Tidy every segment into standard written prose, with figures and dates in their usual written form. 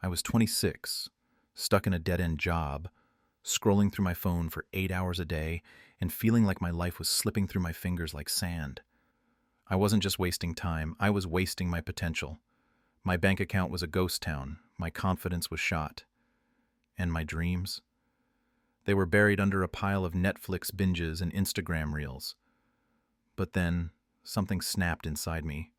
I was 26, stuck in a dead-end job, scrolling through my phone for 8 hours a day and feeling like my life was slipping through my fingers like sand. I wasn't just wasting time, I was wasting my potential. My bank account was a ghost town, my confidence was shot. And my dreams? They were buried under a pile of Netflix binges and Instagram reels. But then, something snapped inside me.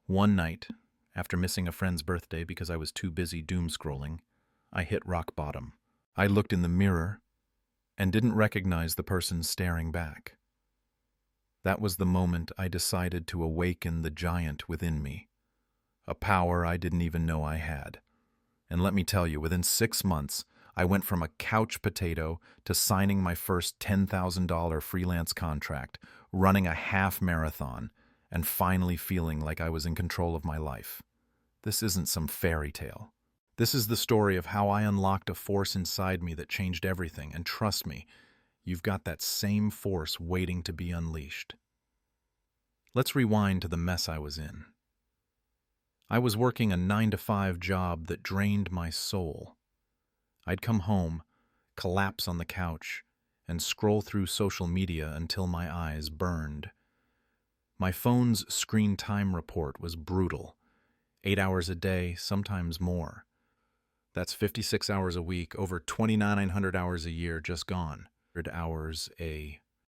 One night, after missing a friend's birthday because I was too busy doom scrolling, I hit rock bottom. I looked in the mirror and didn't recognize the person staring back. That was the moment I decided to awaken the giant within me, a power I didn't even know I had. And let me tell you, within 6 months, I went from a couch potato to signing my first $10,000 freelance contract, running a half marathon, and finally feeling like I was in control of my life. This isn't some fairy tale. This is the story of how I unlocked a force inside me that changed everything, and trust me, you've got that same force waiting to be unleashed. Let's rewind to the mess I was in. I was working a 9-to-5 job that drained my soul. I'd come home, collapse on the couch, and scroll through social media until my eyes burned. My phone's screen time report was brutal. 8 hours a day, sometimes more. That's 56 hours a week, over 2,900 hours a year just gone.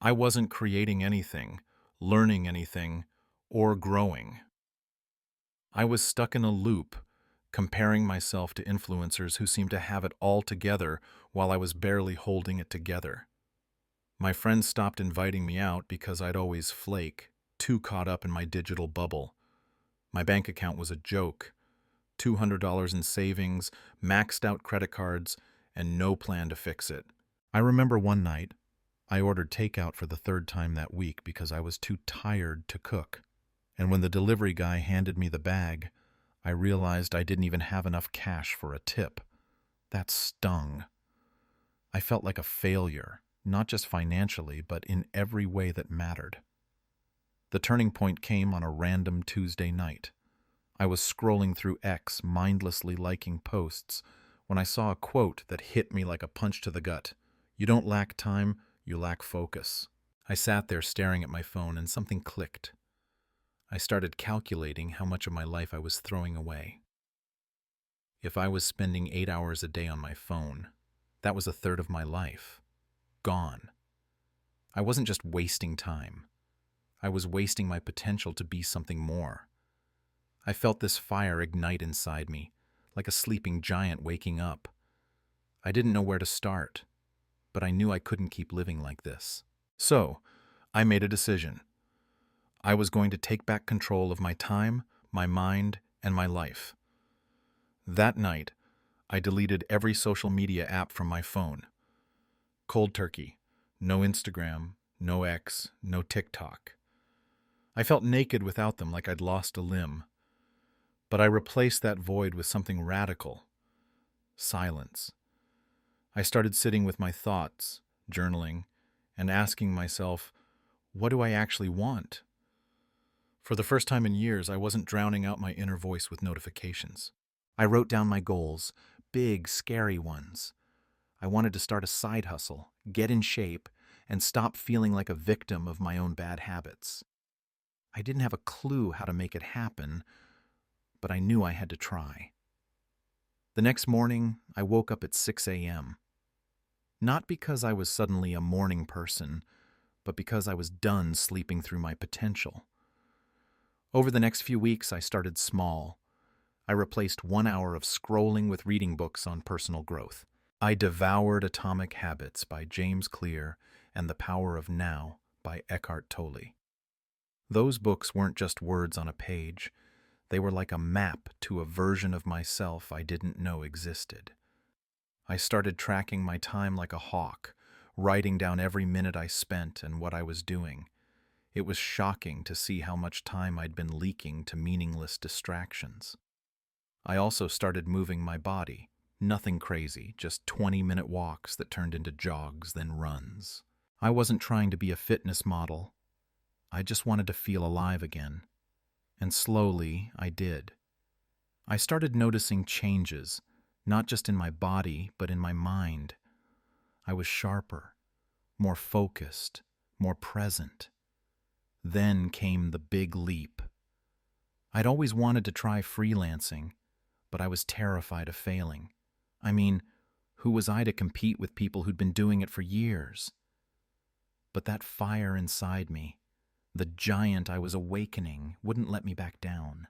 I wasn't creating anything, learning anything, or growing. I was stuck in a loop, comparing myself to influencers who seemed to have it all together while I was barely holding it together. My friends stopped inviting me out because I'd always flake, too caught up in my digital bubble. My bank account was a joke. $200 in savings, maxed out credit cards, and no plan to fix it. I remember one night, I ordered takeout for the 3rd time that week because I was too tired to cook. And when the delivery guy handed me the bag, I realized I didn't even have enough cash for a tip. That stung. I felt like a failure, not just financially, but in every way that mattered. The turning point came on a random Tuesday night. I was scrolling through X, mindlessly liking posts, when I saw a quote that hit me like a punch to the gut. You don't lack time, you lack focus. I sat there staring at my phone and something clicked. I started calculating how much of my life I was throwing away. If I was spending 8 hours a day on my phone, that was 1/3 of my life. Gone. I wasn't just wasting time. I was wasting my potential to be something more. I felt this fire ignite inside me, like a sleeping giant waking up. I didn't know where to start, but I knew I couldn't keep living like this. So, I made a decision. I was going to take back control of my time, my mind, and my life. That night, I deleted every social media app from my phone. Cold turkey. No Instagram, no X, no TikTok. I felt naked without them, like I'd lost a limb. But I replaced that void with something radical. Silence. I started sitting with my thoughts, journaling, and asking myself, what do I actually want? For the first time in years, I wasn't drowning out my inner voice with notifications. I wrote down my goals, big, scary ones. I wanted to start a side hustle, get in shape, and stop feeling like a victim of my own bad habits. I didn't have a clue how to make it happen, but I knew I had to try. The next morning, I woke up at 6 a.m. Not because I was suddenly a morning person, but because I was done sleeping through my potential. Over the next few weeks, I started small. I replaced 1 hour of scrolling with reading books on personal growth. I devoured Atomic Habits by James Clear and The Power of Now by Eckhart Tolle. Those books weren't just words on a page. They were like a map to a version of myself I didn't know existed. I started tracking my time like a hawk, writing down every minute I spent and what I was doing. It was shocking to see how much time I'd been leaking to meaningless distractions. I also started moving my body. Nothing crazy, just 20-minute walks that turned into jogs, then runs. I wasn't trying to be a fitness model. I just wanted to feel alive again. And slowly, I did. I started noticing changes, not just in my body, but in my mind. I was sharper, more focused, more present. Then came the big leap. I'd always wanted to try freelancing, but I was terrified of failing. I mean, who was I to compete with people who'd been doing it for years? But that fire inside me, the giant I was awakening, wouldn't let me back down.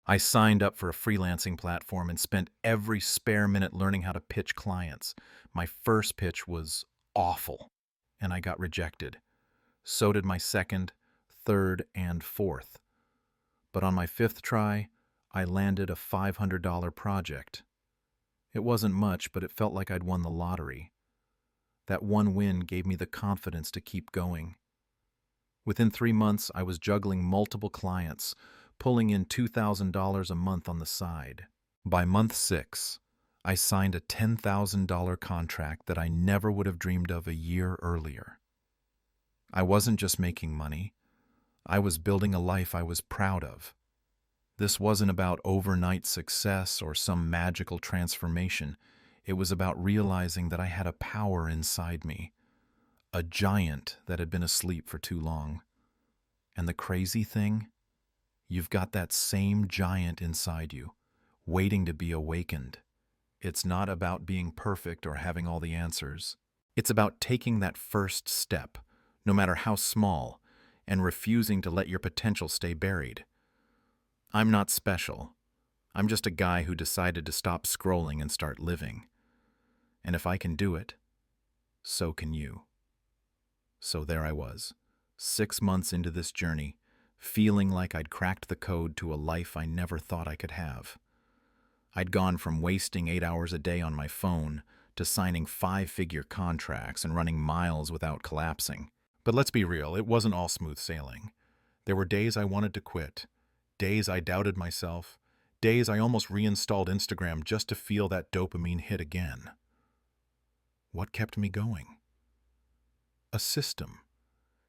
I signed up for a freelancing platform and spent every spare minute learning how to pitch clients. My first pitch was awful, and I got rejected. So did my second, third, and fourth. But on my fifth try, I landed a $500 project. It wasn't much, but it felt like I'd won the lottery. That one win gave me the confidence to keep going. Within 3 months, I was juggling multiple clients, pulling in $2,000 a month on the side. By month 6, I signed a $10,000 contract that I never would have dreamed of a year earlier. I wasn't just making money. I was building a life I was proud of. This wasn't about overnight success or some magical transformation. It was about realizing that I had a power inside me, a giant that had been asleep for too long. And the crazy thing? You've got that same giant inside you, waiting to be awakened. It's not about being perfect or having all the answers. It's about taking that first step, no matter how small, and refusing to let your potential stay buried. I'm not special. I'm just a guy who decided to stop scrolling and start living. And if I can do it, so can you. So there I was, 6 months into this journey, feeling like I'd cracked the code to a life I never thought I could have. I'd gone from wasting 8 hours a day on my phone to signing 5-figure contracts and running miles without collapsing. But let's be real, it wasn't all smooth sailing. There were days I wanted to quit, days I doubted myself, days I almost reinstalled Instagram just to feel that dopamine hit again. What kept me going? A system.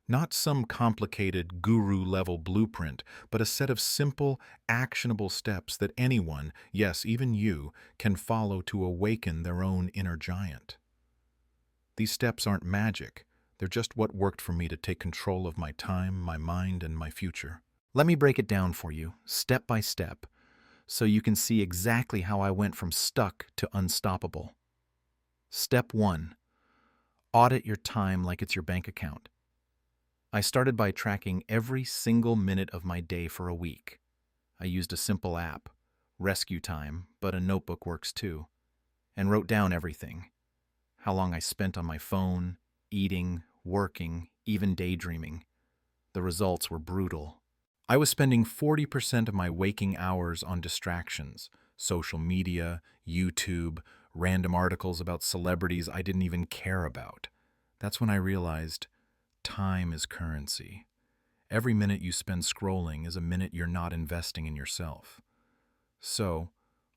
Not some complicated guru-level blueprint, but a set of simple, actionable steps that anyone, yes, even you, can follow to awaken their own inner giant. These steps aren't magic. They're just what worked for me to take control of my time, my mind, and my future. Let me break it down for you, step by step, so you can see exactly how I went from stuck to unstoppable. Step 1. Audit your time like it's your bank account. I started by tracking every single minute of my day for a week. I used a simple app, Rescue Time, but a notebook works too, and wrote down everything. How long I spent on my phone, eating, working, even daydreaming. The results were brutal. I was spending 40% of my waking hours on distractions, social media, YouTube, random articles about celebrities I didn't even care about. That's when I realized time is currency. Every minute you spend scrolling is a minute you're not investing in yourself. So,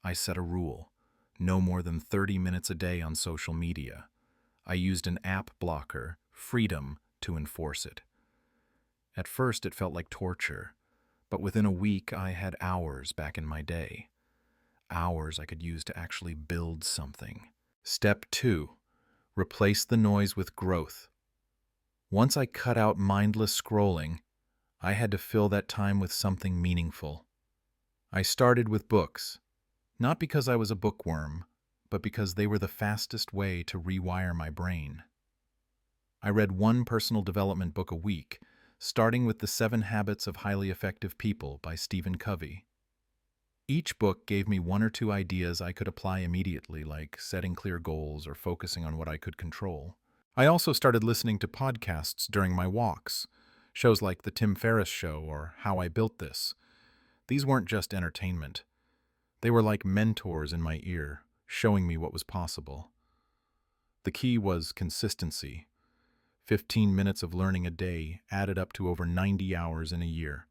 I set a rule. No more than 30 minutes a day on social media. I used an app blocker, Freedom, to enforce it. At first it felt like torture, but within a week I had hours back in my day. Hours I could use to actually build something. Step 2. Replace the noise with growth. Once I cut out mindless scrolling, I had to fill that time with something meaningful. I started with books, not because I was a bookworm, but because they were the fastest way to rewire my brain. I read one personal development book a week, starting with The 7 Habits of Highly Effective People by Stephen Covey. Each book gave me 1 or 2 ideas I could apply immediately, like setting clear goals or focusing on what I could control. I also started listening to podcasts during my walks, shows like The Tim Ferriss Show or How I Built This. These weren't just entertainment. They were like mentors in my ear, showing me what was possible. The key was consistency. 15 minutes of learning a day added up to over 90 hours in a year.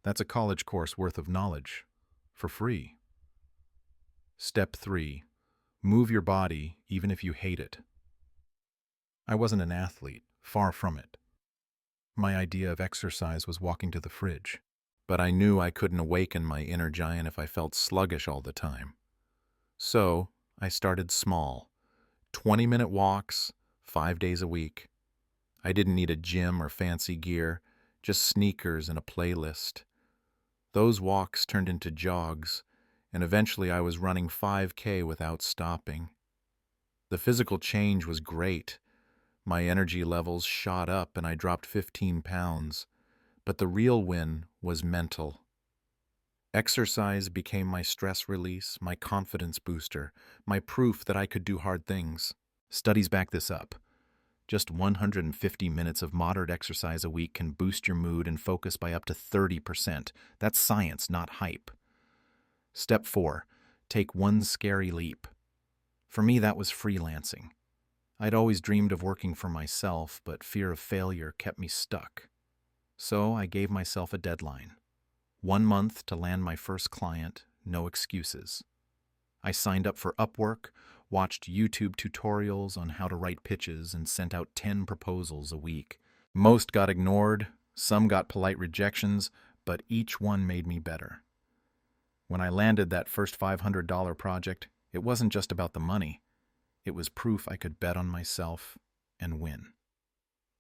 That's a college course worth of knowledge, for free. Step 3. Move your body even if you hate it. I wasn't an athlete, far from it. My idea of exercise was walking to the fridge. but I knew I couldn't awaken my inner giant if I felt sluggish all the time. So I started small, 20-minute walks, 5 days a week. I didn't need a gym or fancy gear, just sneakers and a playlist. Those walks turned into jogs, and eventually I was running 5K without stopping. The physical change was great. My energy levels shot up and I dropped 15 pounds. But the real win was mental. Exercise became my stress release, my confidence booster, my proof that I could do hard things. Studies back this up. Just 150 minutes of moderate exercise a week can boost your mood and focus by up to 30%. That's science, not hype. Step 4. Take one scary leap. For me, that was freelancing. I'd always dreamed of working for myself, but fear of failure kept me stuck. So I gave myself a deadline. 1 month to land my first client, no excuses. I signed up for Upwork, watched YouTube tutorials on how to write pitches, and sent out 10 proposals a week. Most got ignored, some got polite rejections, but each one made me better. When I landed that first $500 project, it wasn't just about the money. It was proof I could bet on myself and win.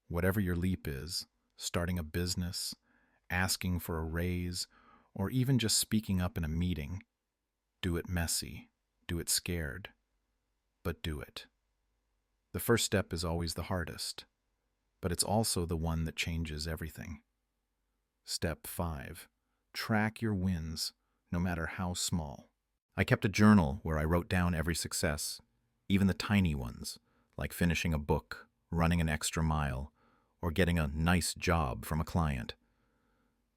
Whatever your leap is, starting a business, asking for a raise, or even just speaking up in a meeting, do it messy, do it scared, but do it. The first step is always the hardest, but it's also the one that changes everything. Step 5. Track your wins, no matter how small. I kept a journal where I wrote down every success, even the tiny ones, like finishing a book, running an extra mile, or getting a nice job from a client.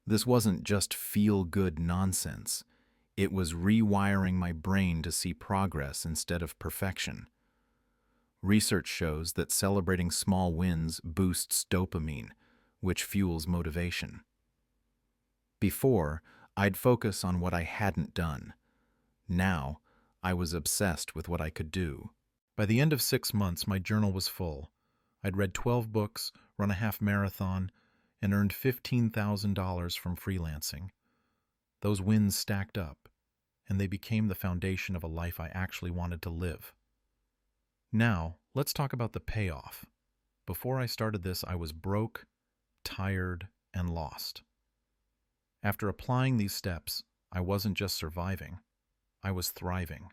This wasn't just feel-good nonsense. It was rewiring my brain to see progress instead of perfection. Research shows that celebrating small wins boosts dopamine, which fuels motivation. Before, I'd focus on what I hadn't done. Now, I was obsessed with what I could do. By the end of 6 months, my journal was full. I'd read 12 books, run a half marathon, and earned $15,000 from freelancing. Those wins stacked up, and they became the foundation of a life I actually wanted to live. Now, let's talk about the payoff. Before I started this, I was broke, tired, and lost. After applying these steps, I wasn't just surviving, I was thriving.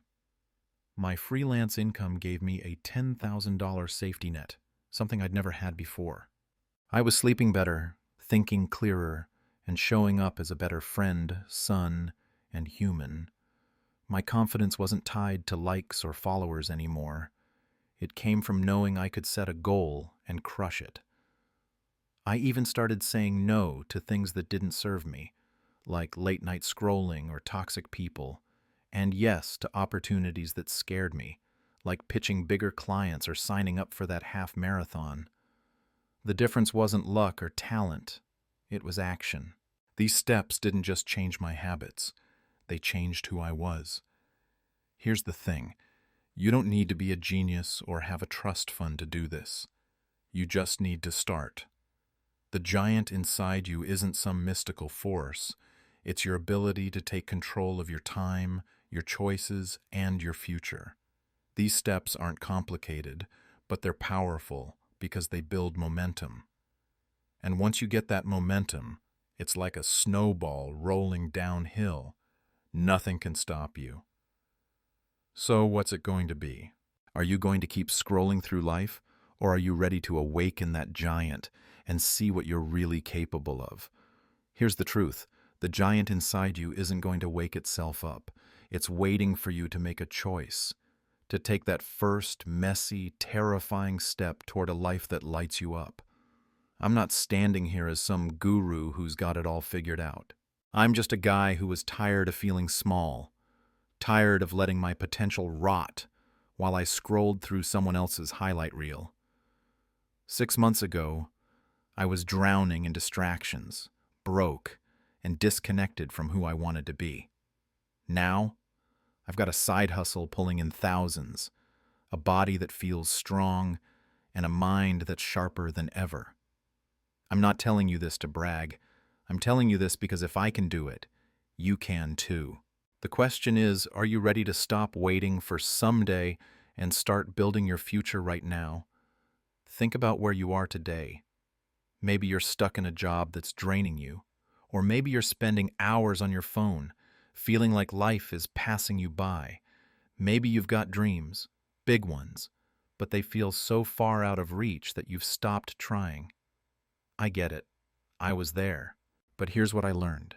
My freelance income gave me a $10,000 safety net, something I'd never had before. I was sleeping better, thinking clearer, and showing up as a better friend, son, and human. My confidence wasn't tied to likes or followers anymore. It came from knowing I could set a goal and crush it. I even started saying no to things that didn't serve me, like late-night scrolling or toxic people, and yes to opportunities that scared me, like pitching bigger clients or signing up for that half marathon. The difference wasn't luck or talent, it was action. These steps didn't just change my habits, they changed who I was. Here's the thing, you don't need to be a genius or have a trust fund to do this. You just need to start. The giant inside you isn't some mystical force, it's your ability to take control of your time, your choices, and your future. These steps aren't complicated, but they're powerful because they build momentum. And once you get that momentum, it's like a snowball rolling downhill. Nothing can stop you. So what's it going to be? Are you going to keep scrolling through life, or are you ready to awaken that giant and see what you're really capable of? Here's the truth. The giant inside you isn't going to wake itself up. It's waiting for you to make a choice, to take that first, messy, terrifying step toward a life that lights you up. I'm not standing here as some guru who's got it all figured out. I'm just a guy who was tired of feeling small, tired of letting my potential rot while I scrolled through someone else's highlight reel. 6 months ago, I was drowning in distractions, broke, and disconnected from who I wanted to be. Now, I've got a side hustle pulling in thousands, a body that feels strong, and a mind that's sharper than ever. I'm not telling you this to brag. I'm telling you this because if I can do it, you can too. The question is, are you ready to stop waiting for someday and start building your future right now? Think about where you are today. Maybe you're stuck in a job that's draining you, or maybe you're spending hours on your phone, feeling like life is passing you by. Maybe you've got dreams, big ones, but they feel so far out of reach that you've stopped trying. I get it. I was there. But here's what I learned.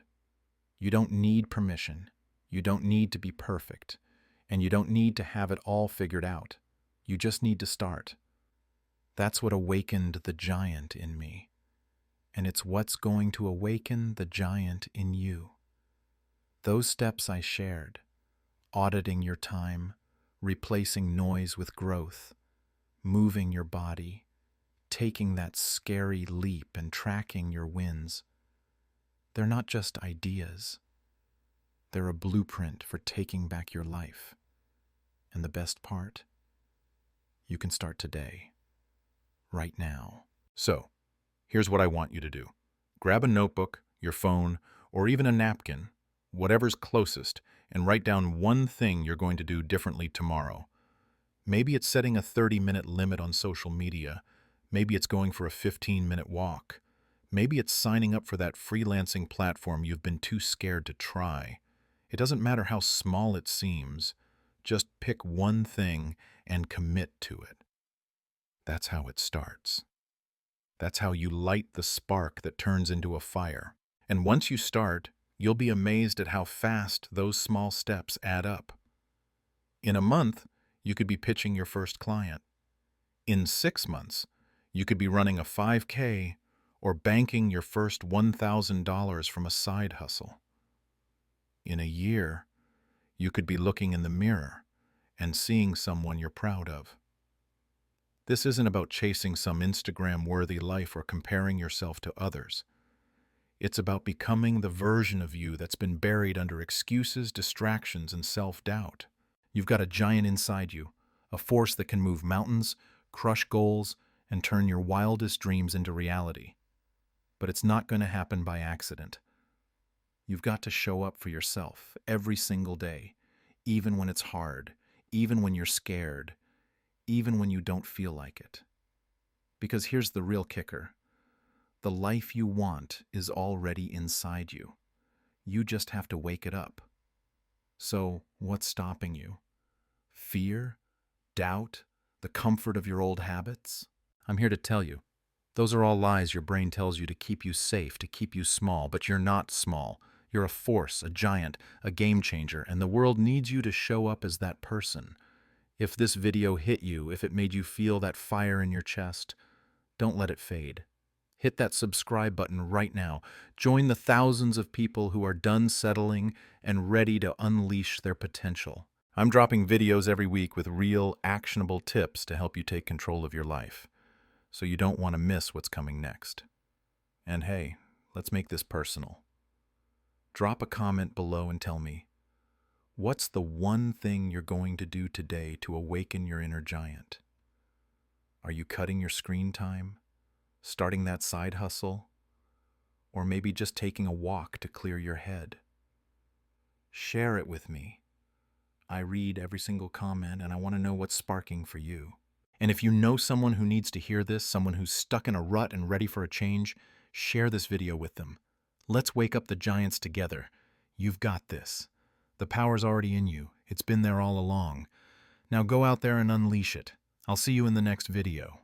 You don't need permission. You don't need to be perfect. And you don't need to have it all figured out. You just need to start. That's what awakened the giant in me. And it's what's going to awaken the giant in you. Those steps I shared, auditing your time, replacing noise with growth, moving your body, taking that scary leap and tracking your wins. They're not just ideas. They're a blueprint for taking back your life. And the best part? You can start today, right now. So, here's what I want you to do. Grab a notebook, your phone, or even a napkin, whatever's closest, and write down one thing you're going to do differently tomorrow. Maybe it's setting a 30-minute limit on social media. Maybe it's going for a 15-minute walk. Maybe it's signing up for that freelancing platform you've been too scared to try. It doesn't matter how small it seems. Just pick one thing and commit to it. That's how it starts. That's how you light the spark that turns into a fire. And once you start, you'll be amazed at how fast those small steps add up. In a month, you could be pitching your first client. In 6 months, you could be running a 5K or banking your first $1,000 from a side hustle. In a year, you could be looking in the mirror and seeing someone you're proud of. This isn't about chasing some Instagram-worthy life or comparing yourself to others. It's about becoming the version of you that's been buried under excuses, distractions, and self-doubt. You've got a giant inside you, a force that can move mountains, crush goals, and turn your wildest dreams into reality. But it's not going to happen by accident. You've got to show up for yourself every single day, even when it's hard, even when you're scared, even when you don't feel like it. Because here's the real kicker. The life you want is already inside you. You just have to wake it up. So, what's stopping you? Fear? Doubt? The comfort of your old habits? I'm here to tell you, those are all lies your brain tells you to keep you safe, to keep you small, but you're not small. You're a force, a giant, a game changer, and the world needs you to show up as that person. If this video hit you, if it made you feel that fire in your chest, don't let it fade. Hit that subscribe button right now. Join the thousands of people who are done settling and ready to unleash their potential. I'm dropping videos every week with real, actionable tips to help you take control of your life, so you don't want to miss what's coming next. And hey, let's make this personal. Drop a comment below and tell me, what's the one thing you're going to do today to awaken your inner giant? Are you cutting your screen time? Starting that side hustle? Or maybe just taking a walk to clear your head? Share it with me. I read every single comment and I want to know what's sparking for you. And if you know someone who needs to hear this, someone who's stuck in a rut and ready for a change, share this video with them. Let's wake up the giants together. You've got this. The power's already in you. It's been there all along. Now go out there and unleash it. I'll see you in the next video.